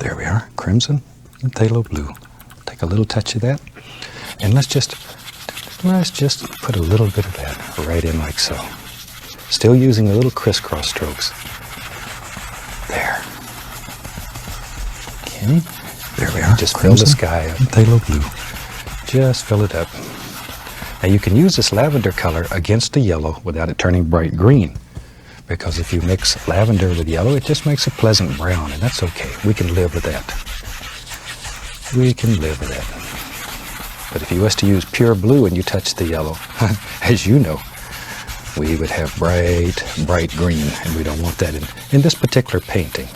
There we are, crimson and phthalo blue. Take a little touch of that, and let's just put a little bit of that right in like so. Still using the little crisscross strokes. There. Okay. There we are. Just fill the sky up. Phthalo blue. Just fill it up. Now you can use this lavender color against the yellow without it turning bright green. Because if you mix lavender with yellow, it just makes a pleasant brown, and that's okay. We can live with that. We can live with that. But if you was to use pure blue and you touch the yellow, as you know, we would have bright green, and we don't want that in this particular painting.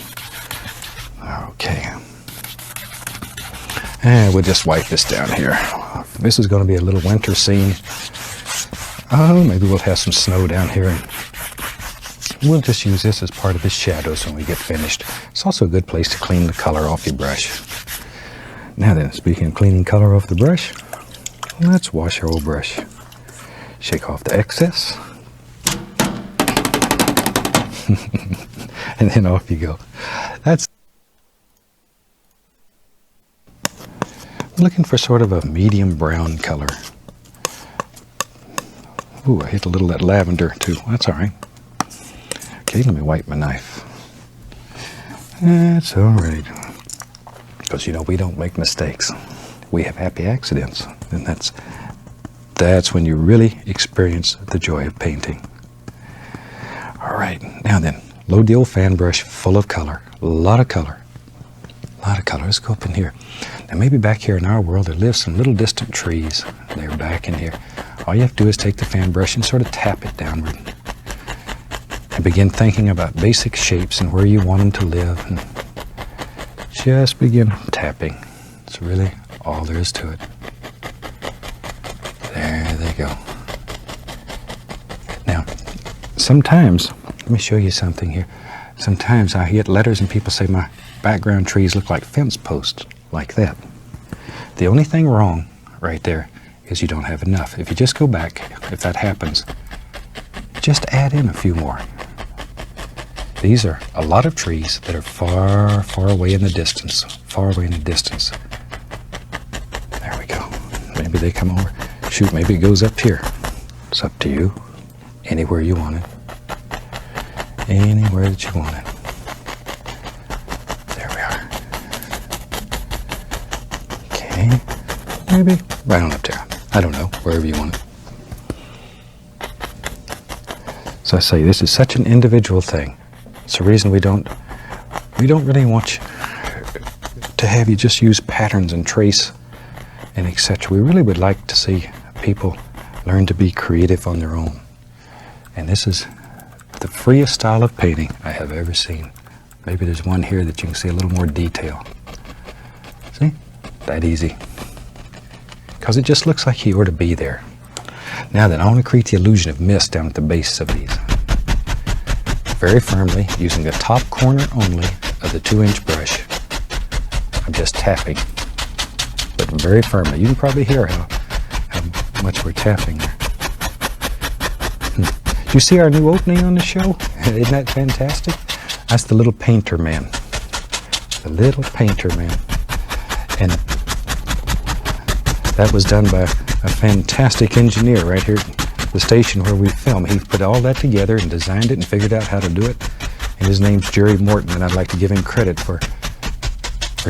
Okay. And we'll just wipe this down here. This is going to be a little winter scene. Oh, maybe we'll have some snow down here, and we'll just use this as part of the shadows when we get finished. It's also a good place to clean the color off your brush. Now then, speaking of cleaning color off the brush, let's wash our old brush. Shake off the excess. And then off you go. That's looking for sort of a medium brown color. Ooh, I hit a little of that lavender too. That's all right. Okay, let me wipe my knife. That's all right. Because, you know, we don't make mistakes. We have happy accidents. And that's when you really experience the joy of painting. All right, now then, load the old fan brush full of color. A lot of color. A lot of color. Let's go up in here. Now, maybe back here in our world, there live some little distant trees. They're back in here. All you have to do is take the fan brush and sort of tap it downward. And begin thinking about basic shapes and where you want them to live. And just begin tapping. It's really all there is to it. There they go. Now, sometimes, let me show you something here. Sometimes I get letters and people say my background trees look like fence posts, like that. The only thing wrong right there is you don't have enough. If you just go back, if that happens, just add in a few more. These are a lot of trees that are far, far away in the distance. Far away in the distance. There we go. Maybe they come over. Shoot, maybe it goes up here. It's up to you. Anywhere you want it. Anywhere that you want it. There we are. Okay. Maybe right on up there. I don't know. Wherever you want it. So I say, this is such an individual thing. It's the reason we don't really want you to have you just use patterns and trace and etc. We really would like to see people learn to be creative on their own. And this is the freest style of painting I have ever seen. Maybe there's one here that you can see a little more detail. See? That easy. Because it just looks like he ought to be there. Now then, I want to create the illusion of mist down at the base of these. Very firmly, using the top corner only of the 2-inch brush. I'm just tapping, but very firmly. You can probably hear how much we're tapping there. Do you see our new opening on the show? Isn't that fantastic? That's the little painter man. The little painter man. And that was done by a fantastic engineer right here at the station where we film. He put all that together and designed it and figured out how to do it. And his name's Jerry Morton, and I'd like to give him credit for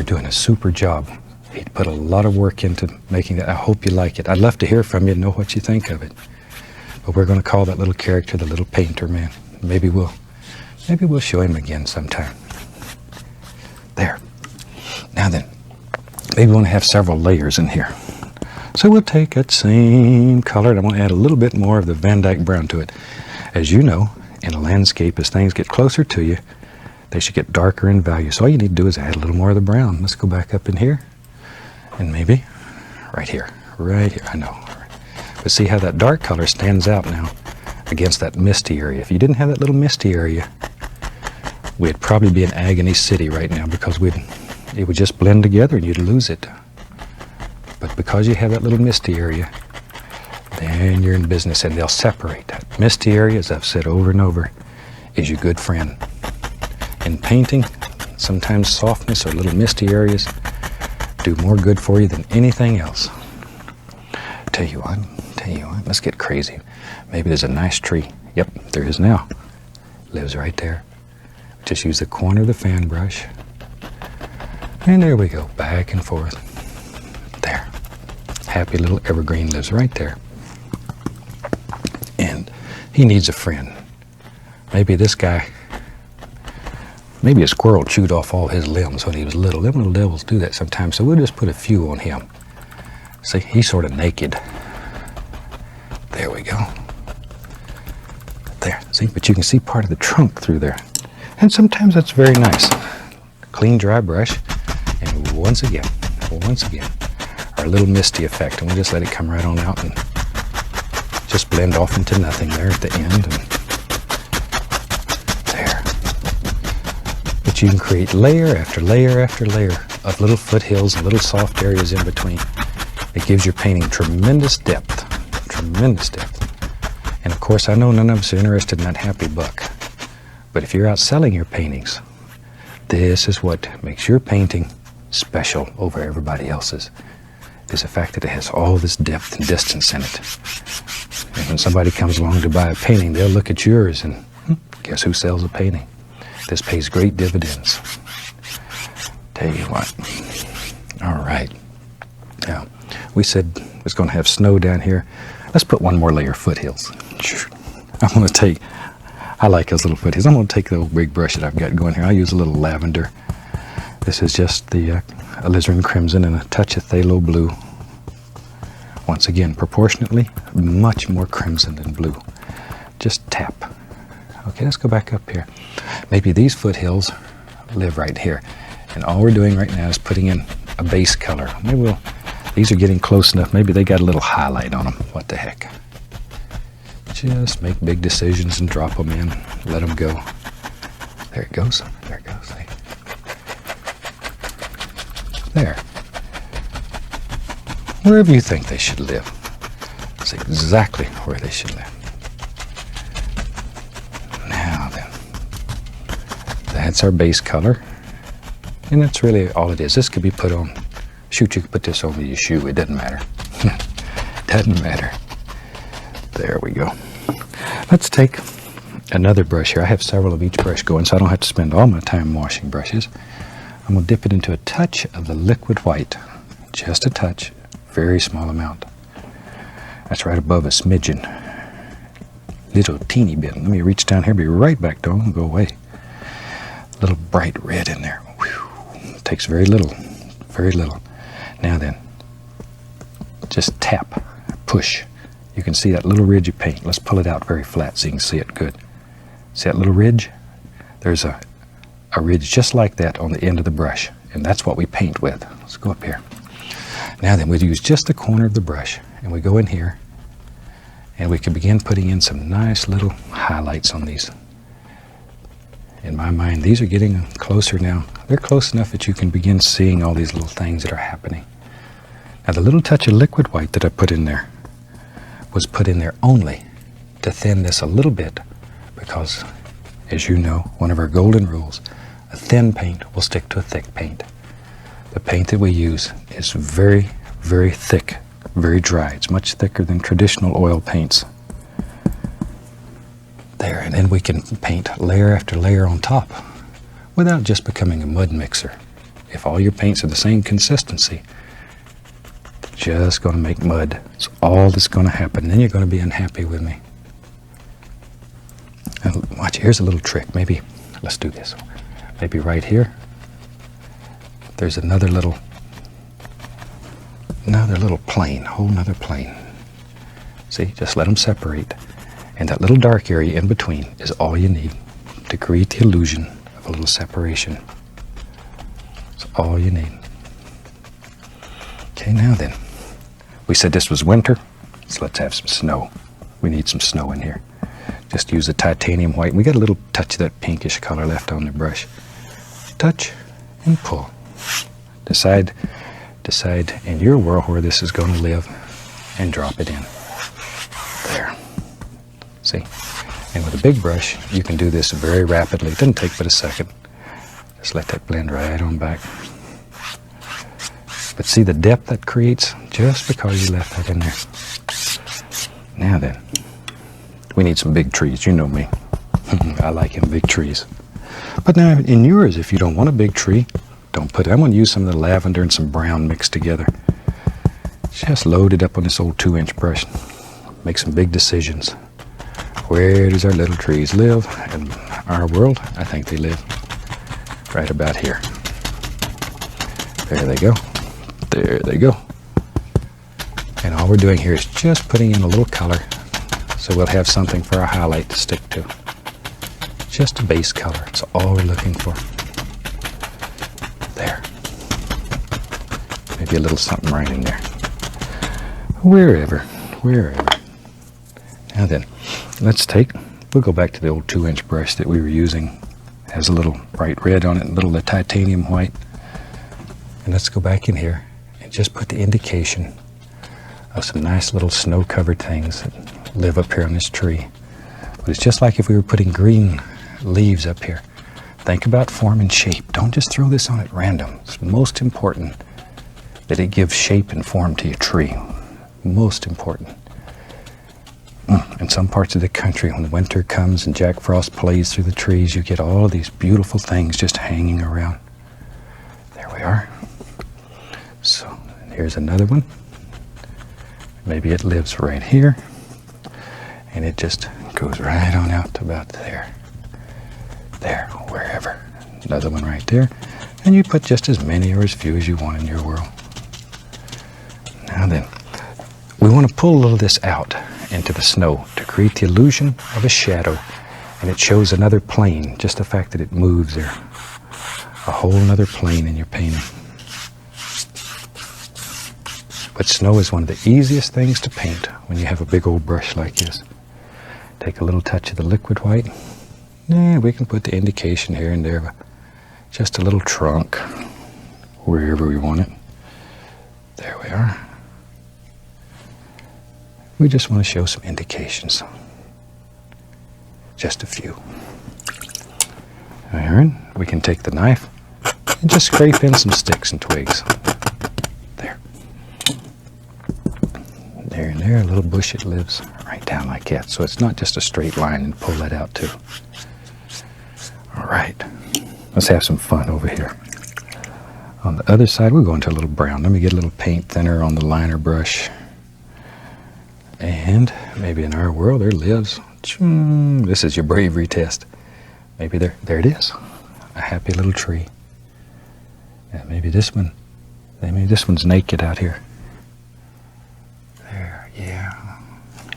doing a super job. He put a lot of work into making that. I hope you like it. I'd love to hear from you and know what you think of it. But we're going to call that little character the little painter man. Maybe we'll show him again sometime. There. Now then, maybe we want to have several layers in here. So we'll take that same color and I want to add a little bit more of the Van Dyke brown to it. As you know, in a landscape, as things get closer to you, they should get darker in value. So all you need to do is add a little more of the brown. Let's go back up in here. And maybe right here. Right here. I know. But see how that dark color stands out now against that misty area. If you didn't have that little misty area, we'd probably be in Agony City right now because it would just blend together and you'd lose it. But because you have that little misty area, then you're in business and they'll separate. That misty area, as I've said over and over, is your good friend. In painting, Sometimes softness or little misty areas do more good for you than anything else. Tell you what, let's get crazy. Maybe there's a nice tree. Yep, there is now. Lives right there. Just use the corner of the fan brush. And there we go, back and forth. There. Happy little evergreen lives right there. And he needs a friend. Maybe this guy, maybe a squirrel chewed off all his limbs when he was little. Them little devils do that sometimes, so we'll just put a few on him. See, he's sort of naked. There we go. There, see, but you can see part of the trunk through there. And sometimes that's very nice. Clean, dry brush, and once again, our little misty effect, and we just let it come right on out and just blend off into nothing there at the end. And there. But you can create layer after layer after layer of little foothills and little soft areas in between. It gives your painting tremendous depth, tremendous depth. And of course, I know none of us are interested in that happy buck. But if you're out selling your paintings, this is what makes your painting special over everybody else's, is the fact that it has all this depth and distance in it. And when somebody comes along to buy a painting, they'll look at yours and guess who sells a painting? This pays great dividends. Tell you what. All right. Now, we said it was going to have snow down here. Let's put one more layer of foothills. I'm going to take, I like those little foothills. I'm going to take the old big brush that I've got going here. I'll use a little lavender. This is just the alizarin crimson and a touch of phthalo blue. Once again, proportionately, much more crimson than blue. Just tap. Okay, let's go back up here. Maybe these foothills live right here. And all we're doing right now is putting in a base color. Maybe these are getting close enough. Maybe they got a little highlight on them. What the heck? Just make big decisions and drop them in. Let them go. There it goes. There it goes. There. Wherever you think they should live. That's exactly where they should live. Now then. That's our base color. And that's really all it is. This could be put on, shoot, you could put this over your shoe. It doesn't matter. Doesn't matter. There we go. Let's take another brush here. I have several of each brush going, so I don't have to spend all my time washing brushes. I'm going to dip it into a touch of the liquid white. Just a touch. Very small amount. That's right above a smidgen. Little teeny bit. Let me reach down here, be right back, don't go away. Little bright red in there. Whew. Takes very little. Very little. Now then, just tap, push. You can see that little ridge of paint. Let's pull it out very flat so you can see it good. See that little ridge? There's a ridge just like that on the end of the brush, and that's what we paint with. Let's go up here. Now then, we'll use just the corner of the brush, and we go in here, and we can begin putting in some nice little highlights on these. In my mind, these are getting closer now. They're close enough that you can begin seeing all these little things that are happening. Now, the little touch of liquid white that I put in there was put in there only to thin this a little bit, because, as you know, one of our golden rules, a thin paint will stick to a thick paint. The paint that we use is very, very thick, very dry. It's much thicker than traditional oil paints. There, and then we can paint layer after layer on top without just becoming a mud mixer. If all your paints are the same consistency, just going to make mud. It's all that's going to happen. Then you're going to be unhappy with me. And watch, here's a little trick. Maybe, let's do this. Maybe right here, there's another little plane, whole nother plane. See, just let them separate. And that little dark area in between is all you need to create the illusion of a little separation. It's all you need. Okay, now then. We said this was winter, so let's have some snow. We need some snow in here. Just use the titanium white. We got a little touch of that pinkish color left on the brush. Touch and pull. Decide in your world where this is going to live and drop it in. There. See? And with a big brush, you can do this very rapidly. It doesn't take but a second. Just let that blend right on back. But see the depth that creates just because you left that in there. Now then, we need some big trees. You know me. I like them big trees. But now in yours, if you don't want a big tree, don't put it. I'm going to use some of the lavender and some brown mixed together. Just load it up on this old 2-inch brush. Make some big decisions. Where does our little trees live? In our world, I think they live right about here. There they go. There they go. And all we're doing here is just putting in a little color so we'll have something for our highlight to stick to. Just a base color. That's all we're looking for. There. Maybe a little something right in there. Wherever. Now then, we'll go back to the old 2-inch brush that we were using. It has a little bright red on it, and a little of the titanium white. And let's go back in here and just put the indication of some nice little snow-covered things that live up here on this tree. But it's just like if we were putting green leaves up here. Think about form and shape. Don't just throw this on at random. It's most important that it gives shape and form to your tree. Most important. In some parts of the country, when winter comes and Jack Frost plays through the trees, you get all of these beautiful things just hanging around. There we are. So here's another one. Maybe it lives right here, and it just goes right on out to about there. There, wherever. Another one right there. And you put just as many or as few as you want in your world. Now then, we want to pull a little of this out into the snow to create the illusion of a shadow, and it shows another plane, just the fact that it moves there. A whole other plane in your painting. But snow is one of the easiest things to paint when you have a big old brush like this. Take a little touch of the liquid white. And we can put the indication here and there, just a little trunk, wherever we want it. There we are. We just want to show some indications. Just a few. Aaron, we can take the knife and just scrape in some sticks and twigs. There. There and there, a little bush it lives right down like that. So it's not just a straight line, and pull that out too. All right, let's have some fun over here. On the other side, we're going to a little brown. Let me get a little paint thinner on the liner brush. And maybe in our world there lives, this is your bravery test. Maybe there it is, a happy little tree. Yeah, maybe this one's naked out here. There, yeah.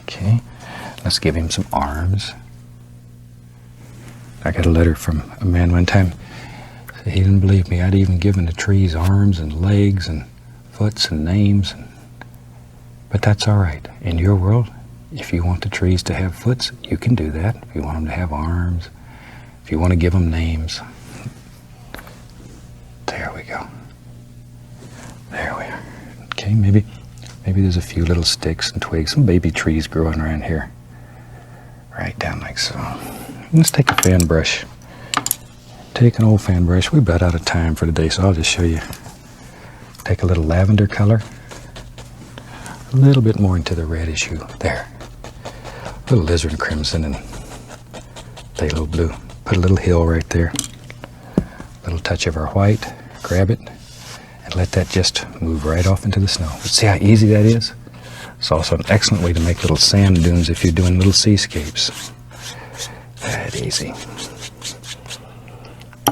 Okay, let's give him some arms. I got a letter from a man one time. He didn't believe me. I'd even given the trees arms and legs and foots and names. But that's all right. In your world, if you want the trees to have foots, you can do that. If you want them to have arms, if you want to give them names. There we go. There we are. Okay, maybe there's a few little sticks and twigs, some baby trees growing around here. Right down like so. Let's take a fan brush. Take an old fan brush. We're about out of time for today, so I'll just show you. Take a little lavender color. A little bit more into the reddish hue. There. A little lizard crimson and phthalo blue. Put a little hill right there. A little touch of our white. Grab it and let that just move right off into the snow. But see how easy that is? It's also an excellent way to make little sand dunes if you're doing little seascapes. That easy.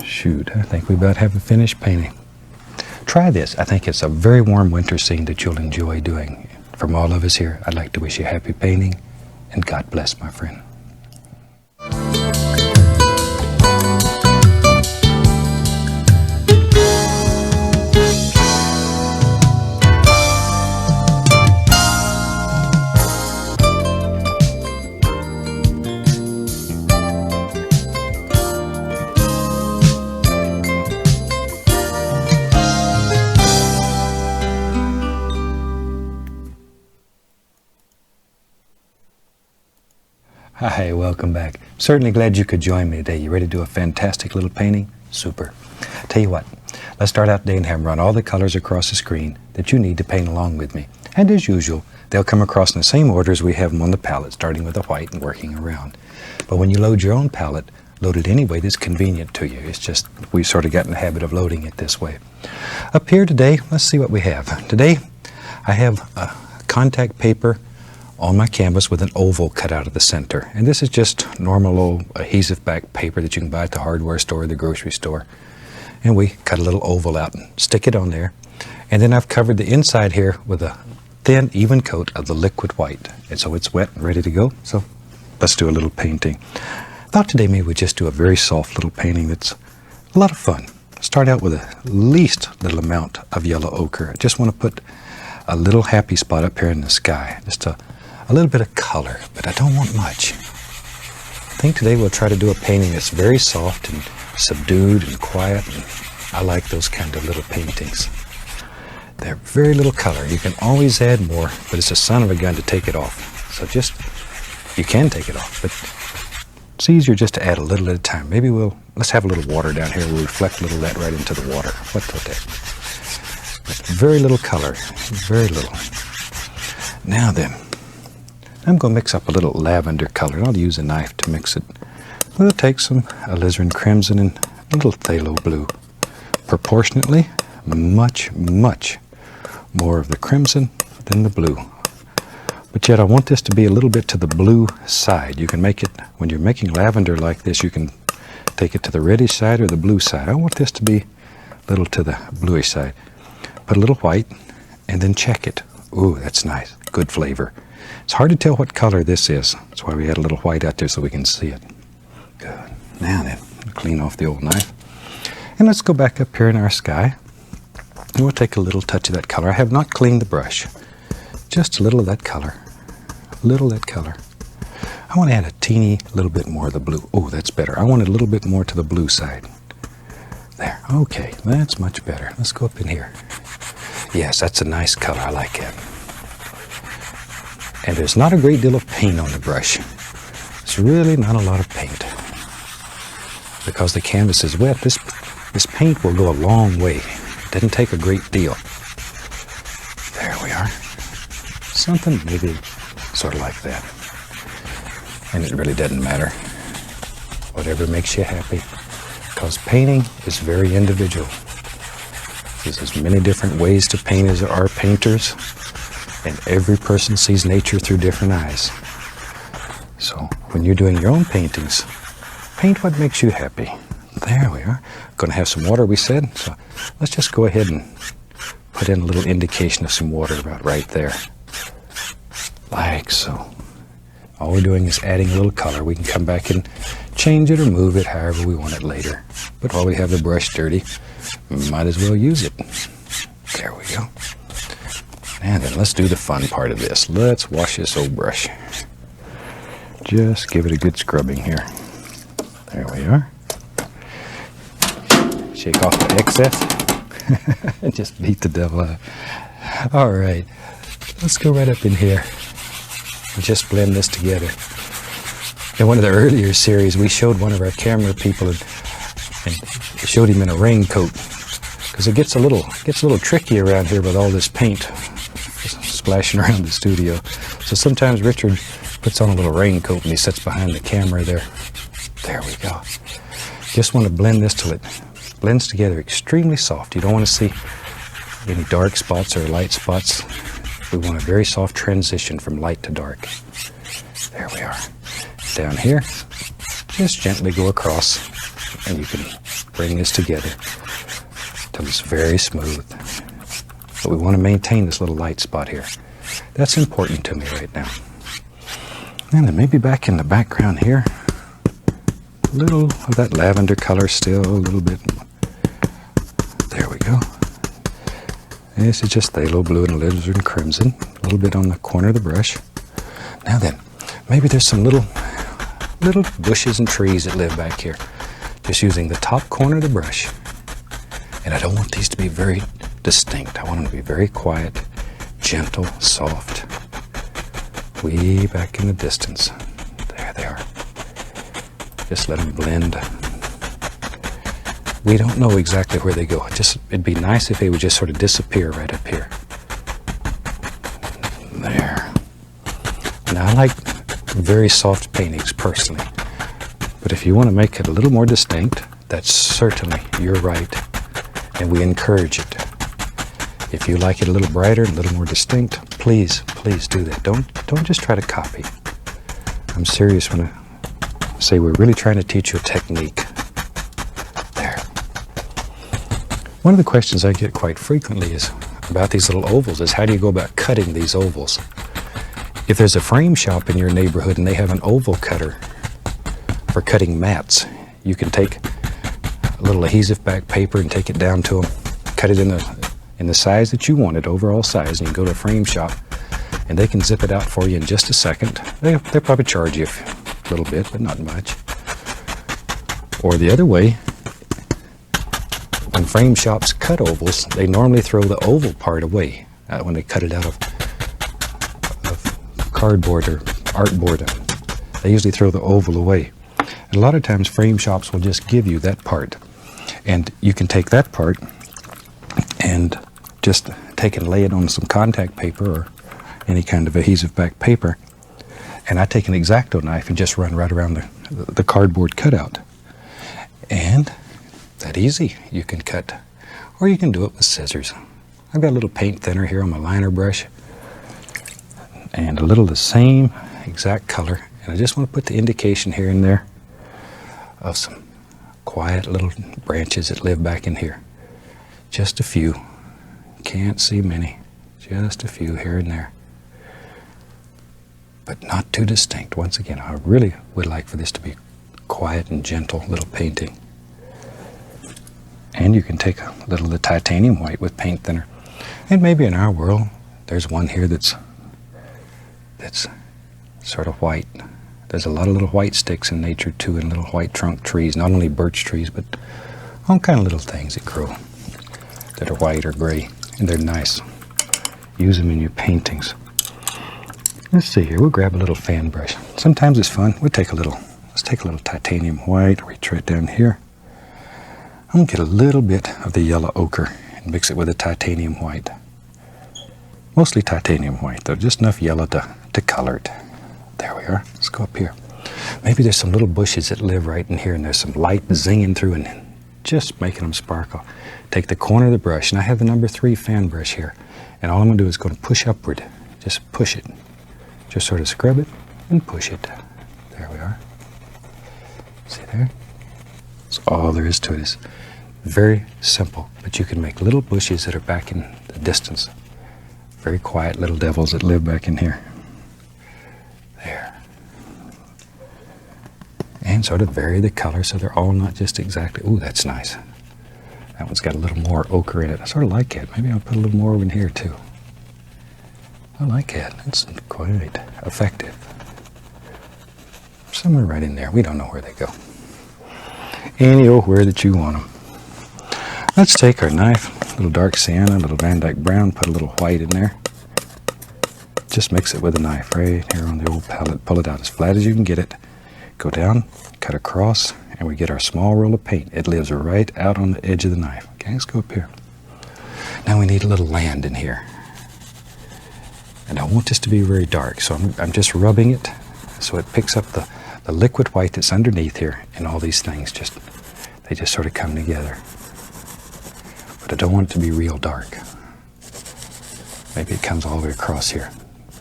Shoot, I think we about have a finished painting. Try this. I think it's a very warm winter scene that you'll enjoy doing. From all of us here, I'd like to wish you happy painting, and God bless, my friend. Hi, welcome back. Certainly glad you could join me today. You ready to do a fantastic little painting? Super. Tell you what, let's start out today and have them run all the colors across the screen that you need to paint along with me. And as usual, they'll come across in the same order as we have them on the palette, starting with the white and working around. But when you load your own palette, load it any way that's convenient to you. It's just, we've sort of got in the habit of loading it this way. Up here today, let's see what we have. Today, I have a contact paper on my canvas with an oval cut out of the center. And this is just normal old adhesive back paper that you can buy at the hardware store or the grocery store. And we cut a little oval out and stick it on there. And then I've covered the inside here with a thin, even coat of the liquid white. And so it's wet and ready to go. So let's do a little painting. I thought today maybe we'd just do a very soft little painting that's a lot of fun. Start out with the least little amount of yellow ochre. I just want to put a little happy spot up here in the sky. Just a little bit of color, but I don't want much. I think today we'll try to do a painting that's very soft and subdued and quiet. And I like those kind of little paintings. They're very little color. You can always add more, but it's a son of a gun to take it off. So you can take it off, but it's easier just to add a little at a time. Maybe let's have a little water down here. We'll reflect a little of that right into the water. What's that? But very little color, very little. Now then, I'm going to mix up a little lavender color. I'll use a knife to mix it. We'll take some alizarin crimson and a little phthalo blue. Proportionately, much, much more of the crimson than the blue. But yet I want this to be a little bit to the blue side. You can make it, when you're making lavender like this, you can take it to the reddish side or the blue side. I want this to be a little to the bluish side. Put a little white and then check it. Ooh, that's nice. Good flavor. It's hard to tell what color this is. That's why we had a little white out there so we can see it. Good. Now then, clean off the old knife. And let's go back up here in our sky. And we'll take a little touch of that color. I have not cleaned the brush. Just a little of that color. A little of that color. I want to add a teeny little bit more of the blue. Oh, that's better. I want it a little bit more to the blue side. There. Okay, that's much better. Let's go up in here. Yes, that's a nice color. I like it. And there's not a great deal of paint on the brush. It's really not a lot of paint. Because the canvas is wet, this paint will go a long way. It doesn't take a great deal. There we are. Something maybe sort of like that. And it really doesn't matter. Whatever makes you happy. Because painting is very individual. There's as many different ways to paint as there are painters. And every person sees nature through different eyes. So when you're doing your own paintings, paint what makes you happy. There we are. Going to have some water, we said. So let's just go ahead and put in a little indication of some water about right there. Like so. All we're doing is adding a little color. We can come back and change it or move it however we want it later. But while we have the brush dirty, we might as well use it. There we go. And then let's do the fun part of this. Let's wash this old brush. Just give it a good scrubbing here. There we are. Shake off the excess. Just beat the devil out. All right. Let's go right up in here and just blend this together. In one of the earlier series, we showed one of our camera people and showed him in a raincoat because it gets a little tricky around here with all this paint splashing around the studio. So sometimes Richard puts on a little raincoat and he sits behind the camera there. There we go. Just want to blend this till it blends together extremely soft. You don't want to see any dark spots or light spots. We want a very soft transition from light to dark. There we are. Down here, just gently go across and you can bring this together till it's very smooth. But we want to maintain this little light spot here. That's important to me right now. And then maybe back in the background here, a little of that lavender color still, a little bit. There we go. This is just phthalo blue and alizarin crimson, a little bit on the corner of the brush. Now then, maybe there's some little bushes and trees that live back here. Just using the top corner of the brush. And I don't want these to be very distinct. I want them to be very quiet, gentle, soft. Way back in the distance. There they are. Just let them blend. we don't know exactly where they go. It'd be nice if they would just sort of disappear right up here. There. Now, I like very soft paintings personally, but if you want to make it a little more distinct, that's certainly your right, and we encourage it. If you like it a little brighter, a little more distinct, please do that. Don't just try to copy. I'm serious when I say we're really trying to teach you a technique. There. One of the questions I get quite frequently is about these little ovals is how do you go about cutting these ovals? If there's a frame shop in your neighborhood and they have an oval cutter for cutting mats, you can take a little adhesive back paper and take it down to them, cut it in the size that you want it, overall size, and you go to a frame shop and they can zip it out for you in just a second. They'll probably charge you a little bit, but not much. Or the other way, when frame shops cut ovals, they normally throw the oval part away when they cut it out of cardboard or artboard. They usually throw the oval away. And a lot of times frame shops will just give you that part. And you can take that part and just take and lay it on some contact paper or any kind of adhesive back paper. And I take an X-Acto knife and just run right around the cardboard cutout. And that easy. You can cut, or you can do it with scissors. I've got a little paint thinner here on my liner brush and a little of the same exact color. And I just want to put the indication here and there of some quiet little branches that live back in here. Just a few. Can't see many. Just a few here and there. But not too distinct. Once again, I really would like for this to be quiet and gentle little painting. And you can take a little of the titanium white with paint thinner. And maybe in our world, there's one here that's sort of white. There's a lot of little white sticks in nature too, and little white trunk trees, not only birch trees, but all kind of little things that grow that are white or gray, and they're nice. Use them in your paintings. Let's see here, we'll grab a little fan brush. Sometimes it's fun. Let's take a little titanium white, reach right down here. I'm gonna get a little bit of the yellow ochre and mix it with the titanium white. Mostly titanium white though, just enough yellow to color it. There we are. Let's go up here. Maybe there's some little bushes that live right in here and there's some light zinging through and just making them sparkle. Take the corner of the brush, and I have the number 3 fan brush here, and all I'm going to do is go to push upward. Just push it. Just sort of scrub it and push it. There we are. See there? That's all there is to it. It's very simple, but you can make little bushes that are back in the distance. Very quiet little devils that live back in here. There. And sort of vary the color so they're all not just exactly, ooh, that's nice. That one's got a little more ochre in it. I sort of like it. Maybe I'll put a little more in here too. I like it. It's quite effective. Somewhere right in there. We don't know where they go. Anywhere that you want them. Let's take our knife, a little dark sienna, a little Van Dyke brown, put a little white in there. Just mix it with a knife right here on the old palette. Pull it out as flat as you can get it. Go down, cut across, and we get our small roll of paint. It lives right out on the edge of the knife. Okay, let's go up here. Now we need a little land in here. And I want this to be very dark, so I'm just rubbing it so it picks up the liquid white that's underneath here, and all these things they just sort of come together. But I don't want it to be real dark. Maybe it comes all the way across here.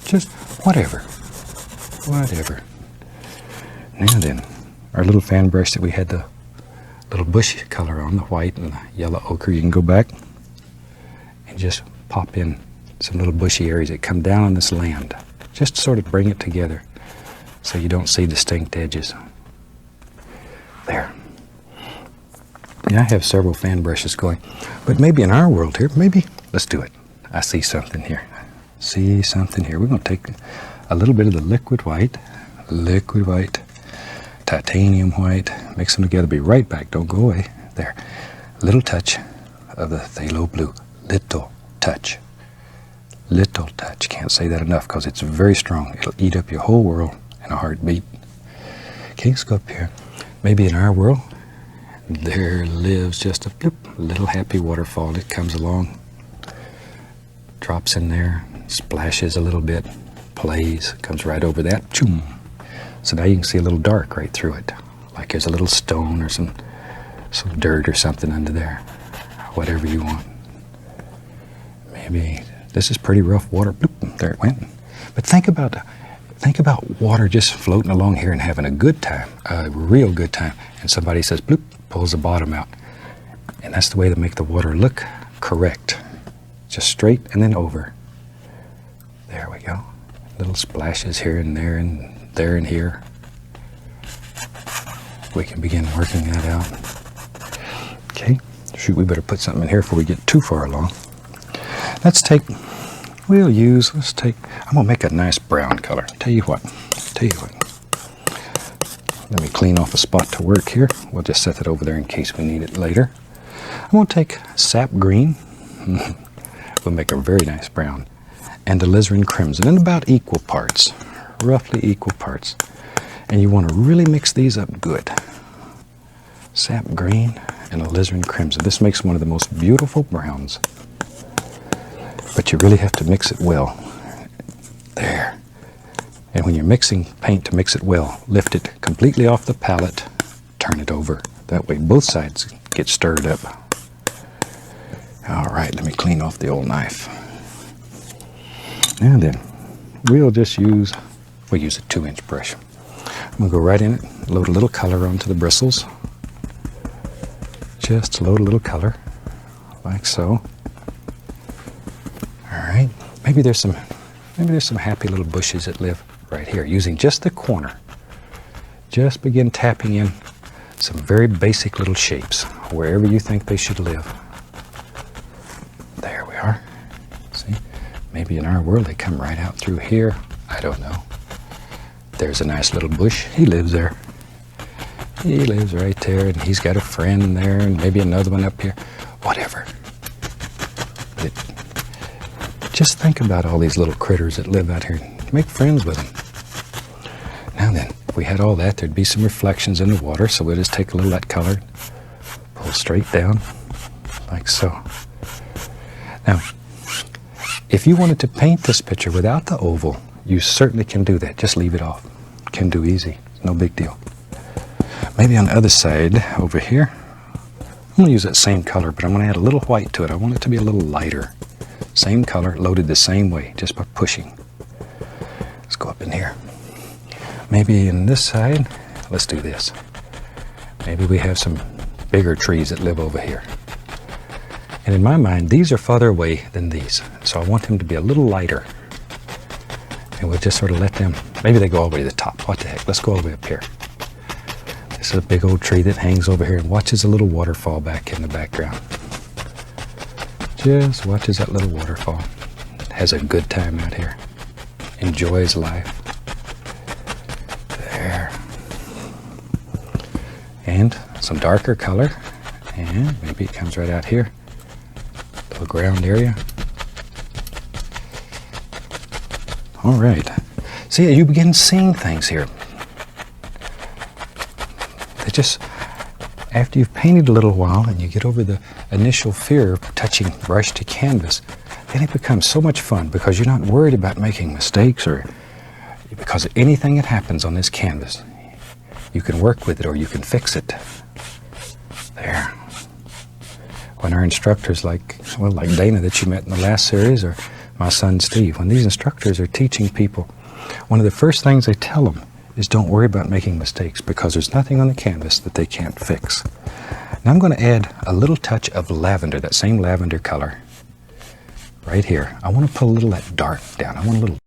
Just whatever. Whatever. Now then, our little fan brush that we had the little bush color on, the white and the yellow ochre, you can go back and just pop in some little bushy areas that come down on this land. Just to sort of bring it together so you don't see distinct edges. There. Yeah, I have several fan brushes going, but maybe in our world here, maybe, let's do it. I see something here. See something here. We're going to take a little bit of the liquid white, titanium white, mix them together, be right back, don't go away. There. A little touch of the phthalo blue. Little touch. Little touch. Can't say that enough because it's very strong. It'll eat up your whole world in a heartbeat. Okay, let's go up here. Maybe in our world, There lives just a bloop, little happy waterfall that comes along, drops in there, splashes a little bit, plays, comes right over that. Choom. So now you can see a little dark right through it, like there's a little stone or some dirt or something under there, whatever you want. Maybe this is pretty rough water. Bloop, there it went. But think about water just floating along here and having a good time, a real good time. And somebody says, bloop, pulls the bottom out. And that's the way to make the water look correct. Just straight and then over. There we go. Little splashes here and there and there and here. We can begin working that out. Okay, shoot, we better put something in here before we get too far along. I'm gonna make a nice brown color. Tell you what. Let me clean off a spot to work here. We'll just set that over there in case we need it later. I'm gonna take sap green. We'll make a very nice brown. And alizarin crimson in about equal parts, roughly equal parts. And you wanna really mix these up good. Sap green and alizarin crimson. This makes one of the most beautiful browns. But you really have to mix it well. There. And when you're mixing paint to mix it well, lift it completely off the palette, turn it over. That way both sides get stirred up. All right, let me clean off the old knife. And then we'll use a 2-inch brush. I'm gonna go right in it, load a little color onto the bristles. Just load a little color, like so. All right, maybe there's some happy little bushes that live right here, using just the corner. Just begin tapping in some very basic little shapes, wherever you think they should live. There we are. See, maybe in our world they come right out through here. I don't know. There's a nice little bush. He lives there. He lives right there, and he's got a friend there, and maybe another one up here. Whatever. Just think about all these little critters that live out here. Make friends with them. Now then, if we had all that, there'd be some reflections in the water, so we'll just take a little of that color, pull straight down, like so. Now, if you wanted to paint this picture without the oval, you certainly can do that. Just leave it off. Can do easy. No big deal. Maybe on the other side, over here, I'm going to use that same color, but I'm going to add a little white to it. I want it to be a little lighter. Same color, loaded the same way, just by pushing. Let's go up in here. Maybe in this side, let's do this. Maybe we have some bigger trees that live over here. And in my mind, these are farther away than these. So I want them to be a little lighter. And we'll just sort of let them, maybe they go all the way to the top. What the heck, let's go all the way up here. This is a big old tree that hangs over here and watches a little waterfall back in the background. Just watches that little waterfall. Has a good time out here. Enjoys life. There. And some darker color. And maybe it comes right out here. Little ground area. All right. See, you begin seeing things here. They just, after you've painted a little while and you get over the initial fear of touching brush to canvas, then it becomes so much fun because you're not worried about making mistakes or because anything that happens on this canvas, you can work with it or you can fix it. There. When our instructors like Dana that you met in the last series, or my son Steve, when these instructors are teaching people, one of the first things they tell them is don't worry about making mistakes because there's nothing on the canvas that they can't fix. Now I'm going to add a little touch of lavender, that same lavender color, right here. I want to put a little of that dark down. I want a little